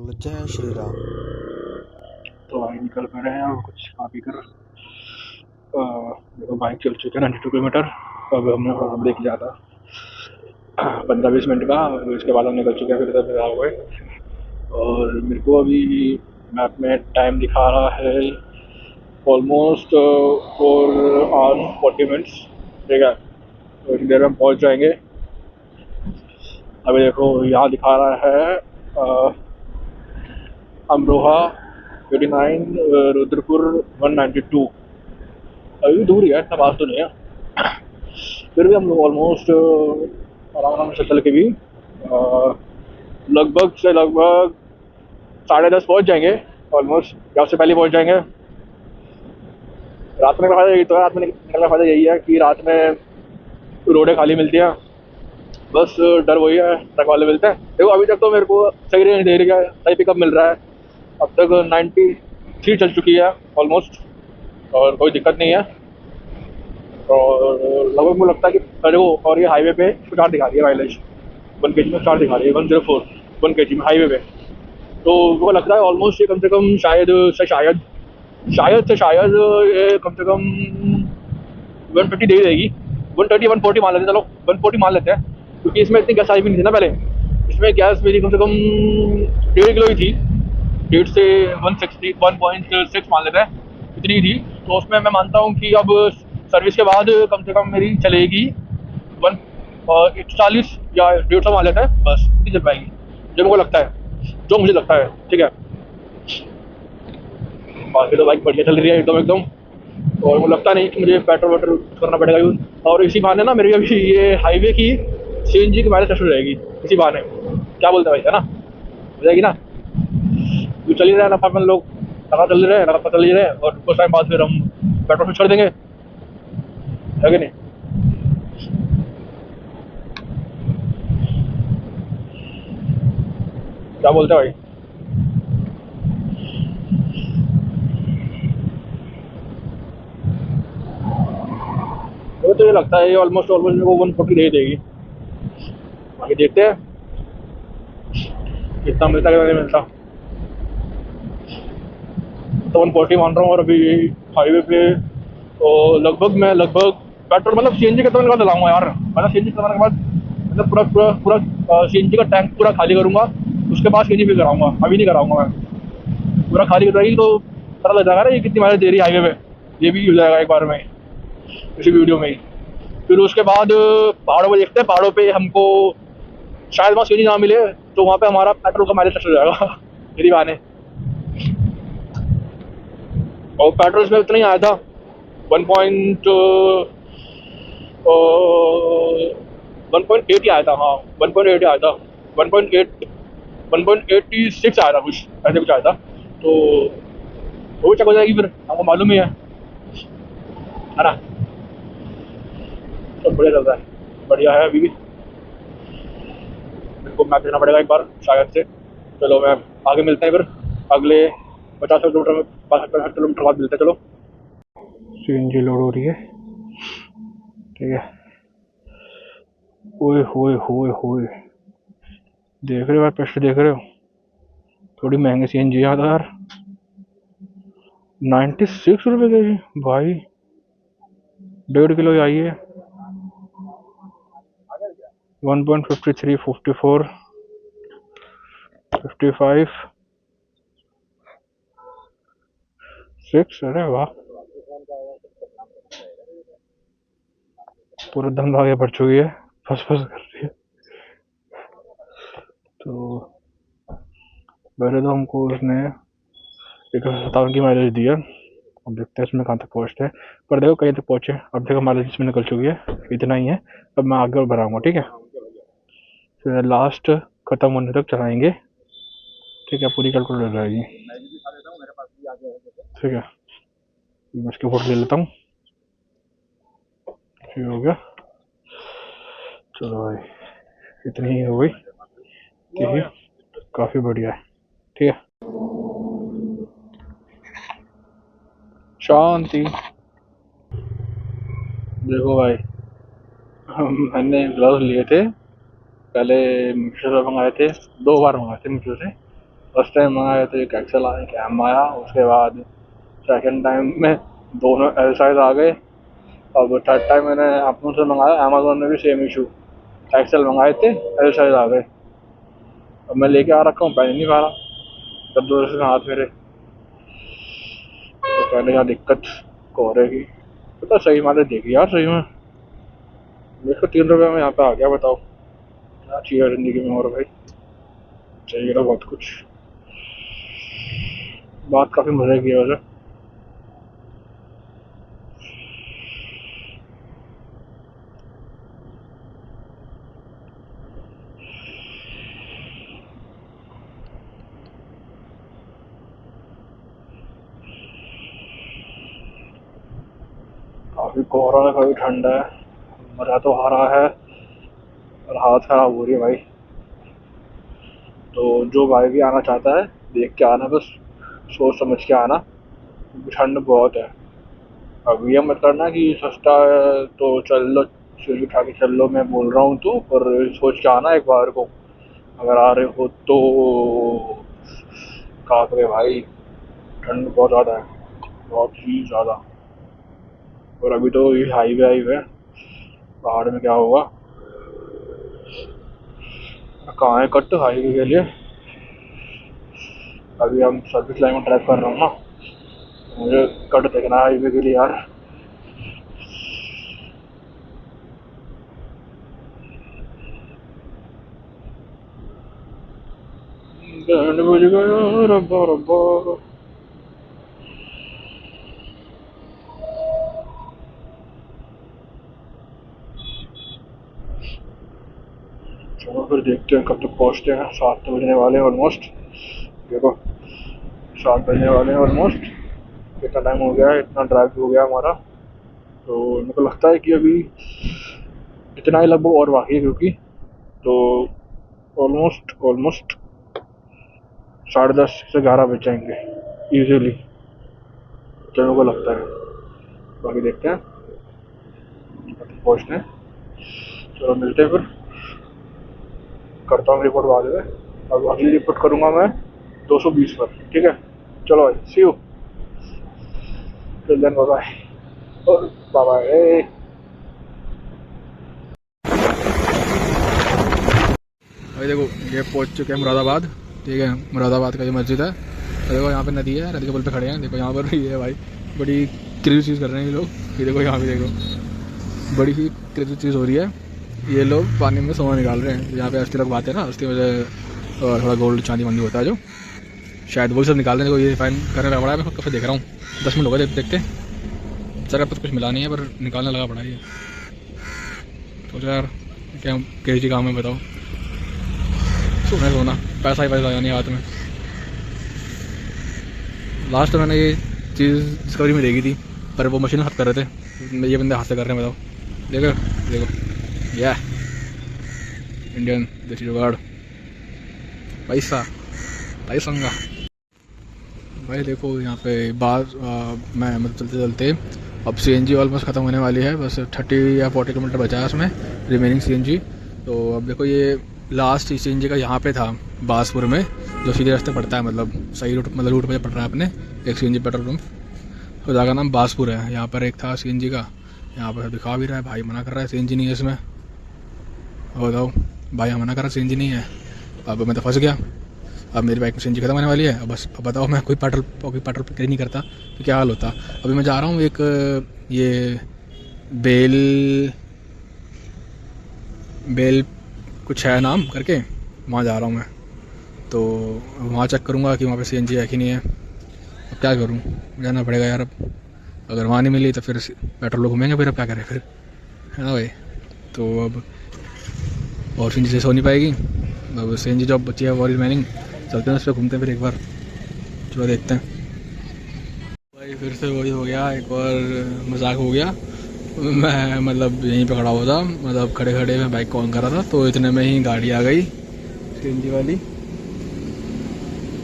बोलो जय श्री राम। तो भाई निकल पा रहे हैं और कुछ खा पी कर देखो बाइक चल चुके हैं 92 किलोमीटर। अब हम ब्रेक लिया था 15-20 मिनट का, इसके बाद हम निकल चुके हैं फिर इधर आ हुए। और मेरे को अभी मैप में टाइम दिखा रहा है ऑलमोस्ट 4 hours 40 minutes। ठीक है, तो इतनी देर में हम पहुँच जाएंगे। अभी देखो यहाँ दिखा रहा है अमरोहा 89, रुद्रपुर 192। अभी दूर ही है, इतना पास तो नहीं है, फिर भी हम लोग ऑलमोस्ट आराम से चल के भी लगभग 10:30 पहुंच जाएंगे ऑलमोस्ट, या उससे पहले पहुंच जाएंगे। रात में का फायदा यही तो है, रात में निकलने का फायदा यही है कि रात में रोडें खाली मिलती हैं। बस डर वही है, ट्रक वाले मिलते हैं। देखो अभी तक तो मेरे को सही रेंज दे रही है, सही पिकअप मिल रहा है। अब तक 93 चल चुकी है ऑलमोस्ट, और कोई दिक्कत नहीं है। और लगभग मुझे लगता है कि देखो, और ये हाईवे पे 4 दिखा रही है माइलेज, 1 kg में 4 दिखा रही है, 104 1 kg में हाईवे पे। तो वो लगता है ऑलमोस्ट ये कम से कम शायद ये कम से कम 150 दे देगी। 130 140 मान लेते हैं, चलो 140 मान लेते हैं, क्योंकि इसमें इतनी गैस आई भी नहीं थी ना पहले। इसमें गैस मेरी कम से कम 1.5 किलो ही थी, 1.5 से 1.6 मान लेते हैं, इतनी ही थी। तो उसमें मैं मानता हूँ कि अब सर्विस के बाद कम से कम मेरी चलेगी 140 या 150 मान लेते हैं, बस इतनी चल पाएगी जो मुझे लगता है। ठीक है, बाकी तो बाइक बढ़िया चल रही है एकदम। और मुझे लगता नहीं कि मुझे पेट्रोल वेट्रोल करना पड़ेगा यूज। और इसी बहाने ना मेरी अभी ये हाईवे की सीएनजी की माइलेज टेस्ट हो जाएगी इसी बहाने। क्या बोलते हैं भाई, है ना, हो जाएगी ना। तो चल ही रहे हैं ना अपन लोग, लगातार चल ही रहे हैं, और कुछ टाइम बाद फिर हम पेट्रोल स्विच कर देंगे, है कि नहीं। क्या बोलते हैं भाई। तो ये लगता है ऑलमोस्ट मेरे को 140 दे देगी। आगे देखते हैं कितना मिलता है, नहीं मिलता। तो 140 मान रहा हूँ। और अभी हाईवे पे तो लगभग पेट्रोल मतलब सीएनजी कितना बाद लाऊंगा यार। मतलब सीएनजी करवाने के बाद मतलब पूरा सीएनजी का टैंक पूरा खाली करूंगा, उसके बाद सीएनजी फिर कराऊंगा। अभी नहीं कराऊंगा मैं, पूरा खाली कराएगी तो पता लग जाएगा ना ये कितनी माइलेज दे रही है हाईवे पे। ये भी हो जाएगा एक बार में इसी वीडियो में ही। फिर उसके बाद पहाड़ों पर देखते हैं, पहाड़ों पे हमको शायद वहाँ सीएनजी ना मिले, तो वहाँ पे हमारा पेट्रोल का माइलेज टेस्ट हो जाएगा मेरी बहाने। और पेट्रोल में उतना ही आया था, 1.8 ही आया था। हाँ 1.8 आया था, 1.86 आया था, कुछ ऐसे कुछ आया था। तो वो चेक हो जाएगी फिर, हमको मालूम ही है ना। तो बढ़िया चल रहा है, बढ़िया है। अभी भी मेरे को मैप देना पड़ेगा एक बार शायद से। चलो मैं आगे मिलते हैं फिर, अगले 50 किलोमीटर में, 50 किलोमीटर बाद मिलते हैं। चलो सीएनजी लोड हो रही है, ठीक है। ओए होए होए होए, देख रहे हो यार, पेस्ट देख रहे हो, थोड़ी महंगी सीएनजी आता यार। 96 रुपये के जी भाई, 1.5 किलो ही आई है। 1.53 54 55 6। अरे वाह, पूरा दम आगे बढ़ चुकी है, फस कर रही है। तो पहले तो हमको उसने 157 की माइलेज दी है। अब देखते हैं इसमें कहाँ तक पहुँचते हैं, पर देखो कहीं तक पहुँचे। अब देखो माइलेज इसमें निकल चुकी है, इतना ही है। अब मैं आगे और बढ़ाऊंगा, ठीक है। फिर लास्ट खत्म होने तक चलाएंगे, ठीक है। पूरी कैलकुलेट रहेगी, ठीक है। मैं इसके फोटो ले लेता हूँ, ठीक हो गया। चलो भाई, इतनी ही हो गई, ठीक है, काफ़ी बढ़िया है, ठीक है। शांति। देखो भाई, मैंने ग्लव्स लिए थे पहले, मीशो से मंगाए थे, 2 बार मंगाए थे मीशो से। फर्स्ट टाइम मंगाए तो एक एक्सेल आया, एक एम आया, उसके बाद सेकंड टाइम में दोनों एल साइज आ गए। अब थर्ड टाइम मैंने अपनों से मंगाया, अमेजोन में भी सेम इशू, एक्सेल मंगाए थे, एल साइज आ गए। अब मैं लेके आ रखा हूँ, पहन नहीं पा रहा, तब दूर से हाथ मेरे, तो पहले क्या दिक्कत कोहरे की। पता सही माने देखी यार, सही में देखो 3 रुपये में यहाँ पे आ गया। बताओ क्या चाहिए ज़िंदगी में और भाई, चाहिए तो बहुत कुछ। बात काफ़ी मज़े की है वैसे। काफ़ी कोहरा है, काफ़ी ठंड है, मज़ा तो आ रहा है और हालत ख़राब हो रही है भाई। तो जो भाई भी आना चाहता है देख के आना, बस सोच समझ के आना, ठंड बहुत है। अब ये मत करना कि सस्ता है तो चल लो, चुल उठा के चल लो, मैं बोल रहा हूँ तो, पर सोच के आना एक बार को, अगर आ रहे हो तो। कहा करे भाई, ठंड बहुत ज़्यादा है, बहुत ही ज़्यादा। और अभी तो ये हाईवे है, पहाड़ में क्या होगा। कहाँ है कट हाईवे के लिए, अभी हम सर्विस लाइन में ड्राइव कर रहा हूँ ना, मुझे कट देखना है हाईवे के लिए यार। बैंड बज गया रब्बा रब्बा। चलो फिर देखते हैं कब तक पहुँचते हैं। 7 बजने वाले हैं ऑलमोस्ट, देखो 7 बजने वाले हैं ऑलमोस्ट। इतना टाइम हो गया है, इतना ड्राइव हो गया हमारा, तो मेरे को लगता है कि अभी इतना ही लगभग और बाकी है, क्योंकि तो ऑलमोस्ट ऑलमोस्ट 10:30 से 11 बज जाएंगे ईजीली, जो मेरे को लगता है। बाकी देखते हैं कब तक पहुँचते हैं। चलो मिलते हैं फिर, करता हूँ रिपोर्ट बाद में। अब अगली रिपोर्ट करूँगा मैं 220 पर, ठीक है। चलो भाई, see you, till then, bye bye, और बाय बाय। भाई देखो ये पहुंच चुके हैं मुरादाबाद, ठीक है। मुरादाबाद का ये मस्जिद है, तो देखो यहाँ पे नदी है, नदी के पुल पे खड़े हैं। देखो यहाँ पर ये भाई बड़ी क्रेजी चीज़ कर रहे हैं ये लोग। ये देखो यहाँ पे देखो बड़ी ही क्रेजी चीज़ हो रही है, ये लोग पानी में सोना निकाल रहे हैं। यहाँ पे अस्थि लोग बात है ना, अस्थि में थोड़ा गोल्ड चांदी वांदी होता है जो, शायद वही सब निकाल रहे हैं। देखो ये फाइन करने लगा पड़ा है, मैं कब से देख रहा हूँ, 10 मिनट हो गए देखते जगह पर कुछ मिला नहीं है, पर निकालने लगा पड़ा है ये। तो यार क्या क्रेजी काम है बताओ, सोना पैसा ही पैसा आया नहीं हाथ में। लास्ट मैंने ये चीज़ डिस्कवरी में देखी थी, पर वो मशीन हाथ कर रहे थे, ये बंदे हाथ से कर रहे हैं बताओ। देखो देखो या इंडियन देसी जुगाड़, पैसा पैसंगा भाई। देखो यहाँ पे बार मैं मतलब चलते चलते अब CNG ऑलमोस्ट ख़त्म होने वाली है, बस 30 या 40 किलोमीटर बचा है उसमें रिमेनिंग CNG। तो अब देखो ये लास्ट CNG का यहाँ पे था बासपुर में, जो सीधे रास्ते पड़ता है, मतलब सही रूट, मतलब रूट में पड़ रहा है अपने, एक CNG पेट्रोल पम्प, तो जगह नाम बासपुर है। यहाँ पर एक था CNG का, यहाँ पर दिखा भी रहा है, भाई मना कर रहा है CNG नहीं है इसमें। बताओ भाई मना कर रहा है CNG नहीं है, अब मैं तो फंस गया। अब मेरी बाइक में CNG खत्म होने वाली है, अब बस अब बताओ मैं कोई पेट्रोल कैरी नहीं करता तो क्या हाल होता। अभी मैं जा रहा हूँ एक ये बेल कुछ है नाम करके, वहाँ जा रहा हूँ मैं, तो वहाँ चेक करूँगा कि वहाँ पे CNG है कि नहीं है। अब क्या करूँ, जाना पड़ेगा यार। अब अगर वहाँ नहीं मिली तो फिर पेट्रोल घूमेंगे, फिर अब क्या करें फिर, है ना भाई। तो अब और CNG से हो नहीं पाएगी, अब CNG जो बची है वो रिमेनिंग, चलते हैं उस पर घूमते हैं फिर एक बार, चलो देखते हैं। भाई फिर से वही हो गया, एक और मजाक हो गया। मैं मतलब यहीं पे खड़ा हुआ था, मतलब खड़े खड़े मैं बाइक ऑन कर रहा था, तो इतने में ही गाड़ी आ गई CNG वाली,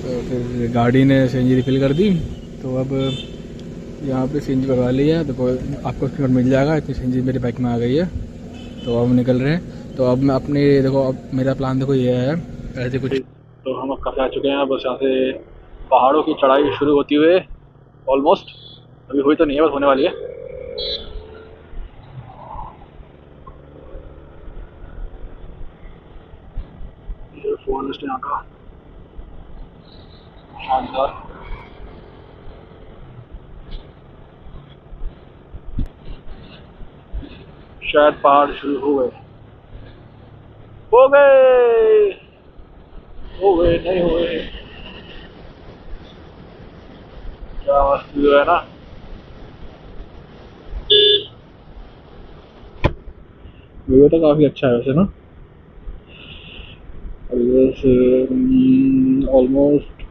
तो फिर गाड़ी ने CNG रिफिल कर दी। तो अब यहाँ पे CNG भरवा ली है, देखो आपको स्क्रीन मिल जाएगा, इतनी CNG मेरी बाइक में आ गई है। तो अब निकल रहे हैं, तो अब मैं अपने देखो, अब मेरा प्लान देखो ये है ऐसे कुछ, तो हम काफ़ी आ चुके हैं। बस यहाँ से पहाड़ों की चढ़ाई शुरू होती हुए ऑलमोस्ट, अभी हुई तो नहीं है, बस होने वाली है। ये फॉरेस्ट यहाँ का शानदार। शायद पहाड़ शुरू हो गए नहीं हुए। क्या मस्त व्यू है ना। व्यू तो काफ़ी अच्छा है वैसे ना। ऑलमोस्ट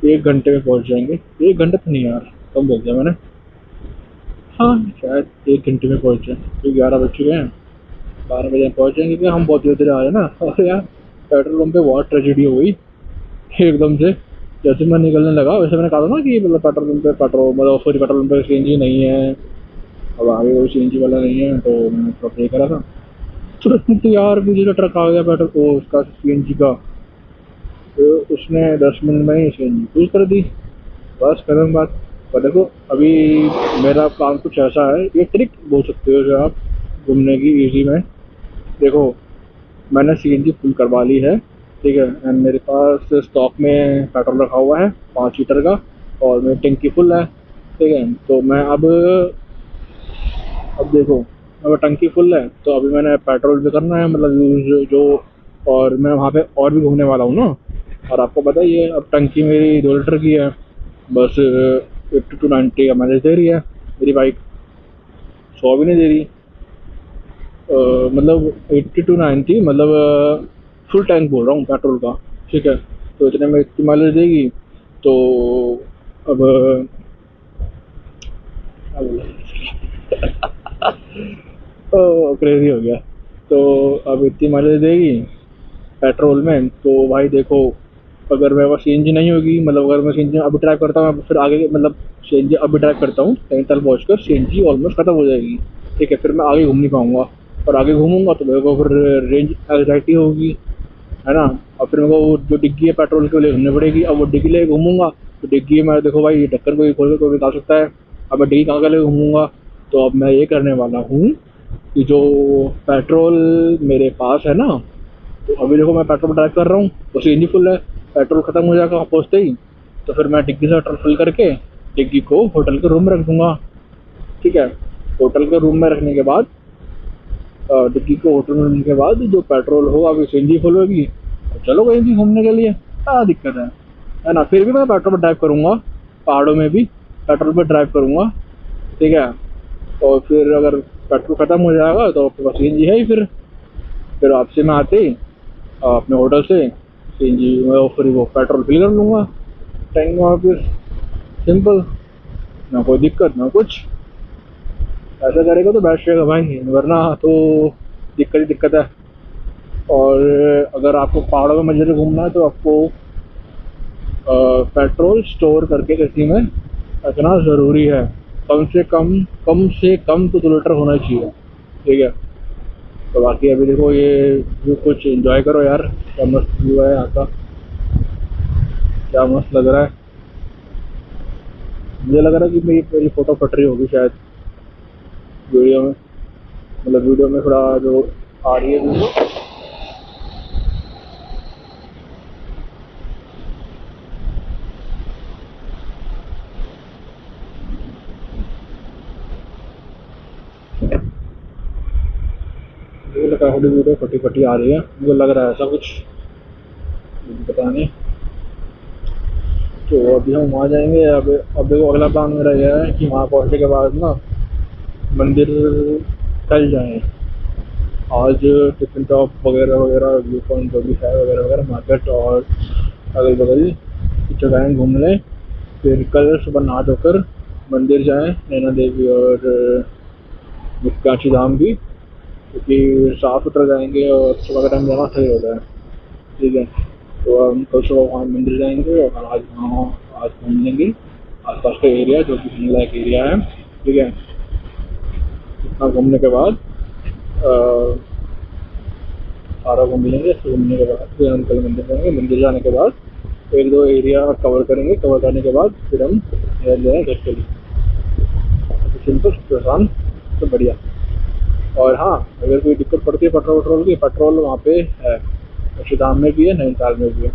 1 घंटे में पहुंच जाएंगे। 1 घंटे तो नहीं यार, कम बोल दिया मैंने। हाँ शायद 1 घंटे में पहुंच जाए, तो 11 बज चुके हैं। 12 बजे पहुंच जाएंगे, क्योंकि हम बहुत धीरे धीरे आ रहे हैं ना। और यार पेट्रोल पंप पे बहुत ट्रेजेडी हो गई एकदम से। जैसे मैं निकलने लगा, वैसे मैंने कहा था ना कि मतलब पेट्रोल पंप पे पेट्रोल पंप पे सीएनजी नहीं है, अब आगे कोई सीएनजी वाला नहीं है, तो मैंने थोड़ा पे करा था। तुरंत यार मुझे जो ट्रक आ गया पेट्रोल को उसका सीएनजी का, तो उसने 10 मिनट में ही सीएनजी फुल कर दी। बस खत्म बात। पर देखो अभी मेरा प्लान कुछ ऐसा है, ये ट्रिक बोल सकते हो जो आप घूमने की इजी में। देखो मैंने सीएनजी फुल करवा ली है, ठीक है, एंड मेरे पास स्टॉक में पेट्रोल रखा हुआ है 5 लीटर का, और मेरी टंकी फुल है, ठीक है। तो मैं अब देखो, अब टंकी फुल है तो अभी मैंने पेट्रोल भी करना है, मतलब यूज जो, और मैं वहाँ पे और भी घूमने वाला हूँ ना। और आपको पता ही है अब टंकी मेरी 2 लीटर की है, बस 80 to 90 का माइलेज दे रही है मेरी बाइक, 100 भी नहीं दे रही। मतलब 80 to 90, मतलब फुल टैंक बोल रहा हूँ पेट्रोल का, ठीक है। तो इतने में इतनी माइलेज देगी, तो अब क्या क्रेजी हो गया। तो अब इतनी माइलेज देगी पेट्रोल में, तो भाई देखो अगर मेरे पास सीएनजी नहीं होगी, मतलब अगर मैं सीएनजी अभी ड्राइव करता हूँ फिर आगे, मतलब सीएनजी अभी ड्राइव करता हूँ नैनीताल पहुँच कर, सीएनजी ऑलमोस्ट खत्म हो जाएगी, ठीक है। फिर मैं आगे घूम नहीं पाऊँगा, और आगे घूमूंगा तो मेरे को फिर रेंज एंग्जाइटी होगी, है ना। और फिर मेरे को वो जो डिग्गी है पेट्रोल के लिए घूमनी पड़ेगी। अब वो डिग्गी ले घूमूंगा तो डिग्गी में देखो भाई ढक्कन कोई खोल के कोई निकाल सकता है। अब मैं डिग्गी कहाँ के लिए घूमूंगा, तो अब मैं ये करने वाला हूँ कि जो पेट्रोल मेरे पास है ना, तो अभी देखो मैं पेट्रोल ड्राइव कर रहा हूँ तो सीएनजी फुल है, पेट्रोल खत्म हो जाएगा पहुँचते ही, तो फिर मैं डिग्गी से पेट्रोल फुल करके डिग्गी को होटल के रूम में रख दूंगा, ठीक है। होटल के रूम में रखने के बाद, डिग्गी को होटल में रखने के बाद जो पेट्रोल होगा अभी सीएनजी फुल होगी, तो चलो कहीं भी घूमने के लिए, क्या दिक्कत है ना। फिर भी मैं पेट्रोल पर ड्राइव करूँगा, पहाड़ों में भी पेट्रोल पर ड्राइव करूँगा, ठीक है। और फिर अगर पेट्रोल ख़त्म हो जाएगा तो आपके पास सीएनजी है ही, फिर आपसे मैं आते ही अपने होटल से सीएनजी फिर वो पेट्रोल फिल कर लूँगा टैंक में वापस, सिंपल, ना कोई दिक्कत ना कुछ। ऐसा करेगा तो बेस्ट रहेगा भाई, वरना तो दिक्कत ही दिक्कत है। और अगर आपको पहाड़ों में मजे से घूमना है तो आपको पेट्रोल स्टोर करके किसी में रखना ज़रूरी है। कम से कम तो 2 लीटर होना चाहिए, ठीक है। तो बाकी अभी देखो ये व्यू कुछ एंजॉय करो यार, क्या मस्त व्यू है यहाँ का, क्या मस्त लग रहा है। मुझे लग रहा है कि मेरी मेरी फ़ोटो फट रही होगी शायद वीडियो में, मतलब वीडियो में थोड़ा जो आ रही है वीडियो। मुझे लगा थोड़ी वीडियो फटी फटी आ रही है, मुझे लग रहा है ऐसा कुछ, मुझे पता नहीं। तो अभी हम वहाँ जाएंगे। अब देखो अगला प्लान मेरा यह है कि वहाँ पहुँचने के बाद ना मंदिर चल जाएँ। आज टिफिन टॉप वगैरह वगैरह, व्यू पॉइंट जो भी है वगैरह वगैरह, मार्केट और अगल बगल की जगहें घूम लें। फिर कल सुबह नहा धोकर मंदिर जाएँ, नैना देवी और काशी धाम भी, क्योंकि साफ सुथरा जाएंगे और सुबह का टाइम जाना सही होता है, ठीक है। तो हम कल सुबह वहाँ मंदिर जाएंगे और आज घूम लेंगे आसपास का एरिया जो कि घूमने लायक एरिया है, ठीक है। इतना घूमने के बाद सारा घूम लेंगे। फिर घूमने के बाद फिर हम कल मंदिर जाएंगे। मंदिर जाने के बाद एक दो एरिया कवर करेंगे, कवर करने के बाद फिर हम निकल जाएंगे घर के लिए। तो सिंपल सबसे आसान तो बढ़िया। और हाँ, अगर कोई दिक्कत पड़ती है पेट्रोल वेट्रोल की, पेट्रोल वहाँ पे है, अक्षरधाम में भी है, नैनीताल में भी है,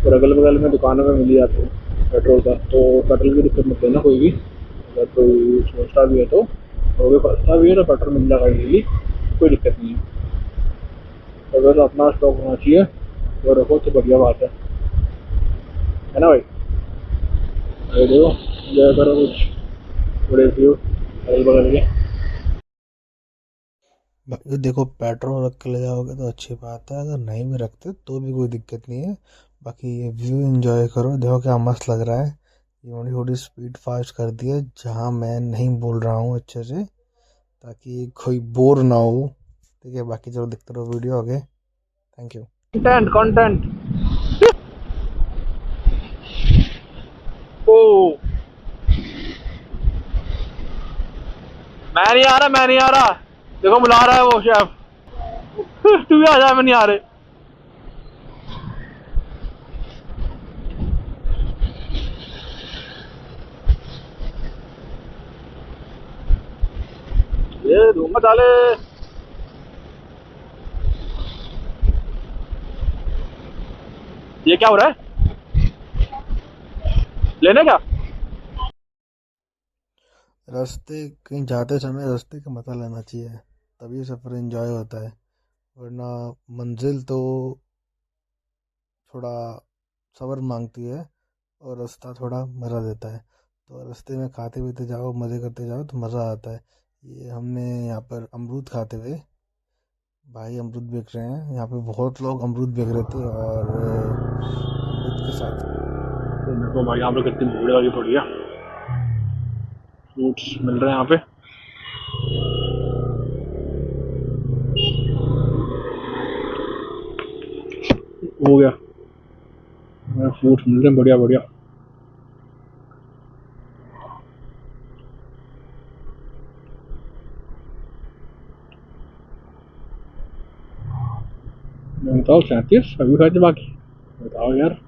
और अगल बगल में दुकानों में मिल ही जाते हैं पेट्रोल का। तो पेट्रोल की दिक्कत मत लेना कोई भी, अगर कोई सोचता भी है तो, और कोई फंसता भी है तो पेट्रोल मिल जाएगा इजीली, कोई दिक्कत नहीं है। अगर अपना स्टॉक होना चाहिए वो रखो तो बढ़िया बात है ना भाई? अरे देखो, एंजॉय करो कुछ बड़े व्यू अगल बगल के। भाई देखो, पेट्रोल रख के ले जाओगे तो अच्छी बात है, अगर नहीं भी रखते तो भी कोई दिक्कत नहीं है। बाकी ये व्यू एंजॉय करो, देखो क्या मस्त लग रहा है। ये थोड़ी थोड़ी स्पीड फास्ट कर दी है जहाँ मैं नहीं बोल रहा हूँ अच्छे से, ताकि कोई बोर ना हो। ठीक है, बाकी चलो देखते रहो वीडियो आगे। Thank you. Content content. ओ, मैं नहीं आ रहा, मैं नहीं आ रहा। देखो बुला रहा है वो शेफ। तू भी आ जा, मैं नहीं आ रहे। ये दूंगा डाले। ये क्या हो रहा है? लेने क्या? रास्ते कहीं जाते समय रास्ते का मजा लेना चाहिए, तभी सफ़र एंजॉय होता है। वरना मंजिल तो थोड़ा सब्र मांगती है, और रास्ता थोड़ा मज़ा देता है। तो रास्ते में खाते पीते जाओ, मज़े करते जाओ तो मज़ा आता है। ये हमने यहाँ पर अमरूद खाते हुए, भाई अमरूद बेच रहे हैं यहाँ पे, बहुत लोग अमरूद बेच रहे थे, और अमरूद के साथ तो देखो भाई, यहाँ पे कितनी भीड़ लगी पड़ी है। फ्रूट्स मिल रहे हैं यहाँ पे। हो गया, फ्रूट्स मिल रहे हैं बढ़िया बढ़िया। मैं बताओ 37 अभी खाते बाकी। बताओ यार।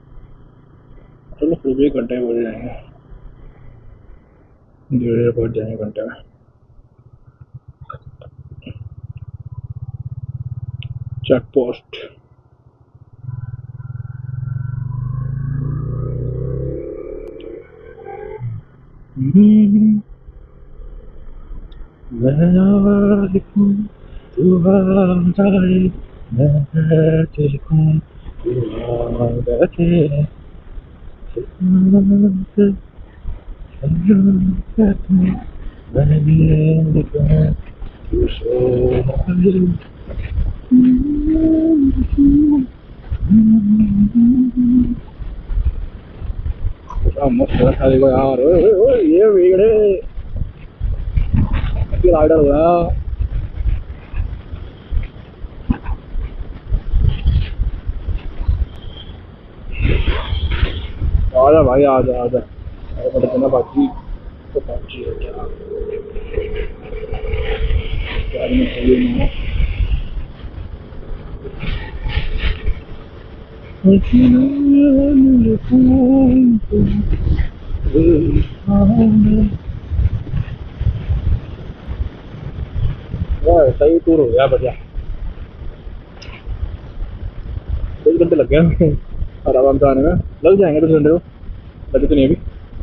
चलो फिर भी 1 घंटे में पहुँच जाएंगे, धीरे धीरे पहुँच जाएंगे घंटे में। Check post. मैं लिखूं तू आ जाए, मैं लिखूं तू आ बैठे, मैंने लिखा तू सो जाए। क्या मस्त है था देखो यार। ओए ओए ओए, ये बिगड़े राइडर हो गया। आजा भाई, आजा आजा। अरे बड़े दिन बाकी तो पहुंची है क्या? क्या में चाहिए ना? सही टूर हो गया बढ़िया। 2 घंटे लग गए आराम से आने में। लग जाएंगे 2 घंटे को, लगे तो नहीं अभी,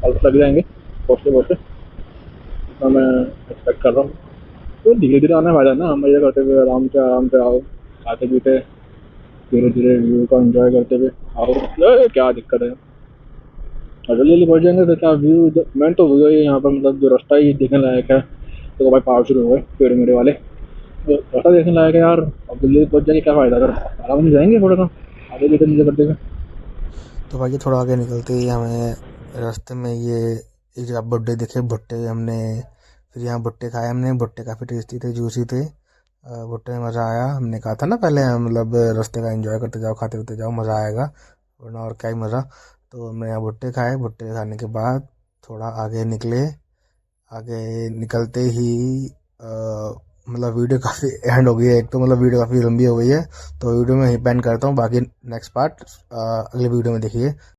और लग जाएंगे पहुँचते पहुँचते, इतना मैं एक्सपेक्ट कर रहा हूँ। तो धीरे धीरे आना फायदा ना, मजे करते हुए आराम से आओ, खाते पीते धीरे धीरे व्यू को एंजॉय करते हुए आओ। क्या दिक्कत है? और जल्दी जल्दी पहुँच जाएंगे तो क्या व्यू। मैं तो हुआ ही यहाँ पर, मतलब जो रास्ता ही देखने लायक है। तो भाई पहाड़ शुरू हुए पेड़ मेरे वाले, तो रास्ता देखने लायक है यार। अब जल्दी पहुँच जाएंगे, क्या फायदा अगर आराम से जाएंगे थोड़ा सा आगे धीरे धीरे करते हुए। तो भाई ये थोड़ा आगे निकलते ही हमें रास्ते में ये एक जगह भुट्टे दिखे, भुट्टे हमने, फिर यहाँ भुट्टे खाए हमने। भुट्टे काफ़ी टेस्टी थे, जूसी थे। भुट्टे में मज़ा आया। हमने कहा था ना पहले, मतलब रास्ते का एंजॉय करते जाओ, खाते पीते जाओ, मज़ा आएगा, वरना और क्या ही मज़ा। तो हमने यहाँ भुट्टे खाए, भुट्टे खाने के बाद थोड़ा आगे निकले। आगे निकलते ही मतलब वीडियो काफ़ी एंड हो गई है, एक तो मतलब वीडियो काफ़ी लंबी हो गई है, तो वीडियो में यहीं पेंड करता हूँ, बाकी नेक्स्ट पार्ट अगले वीडियो में देखिए।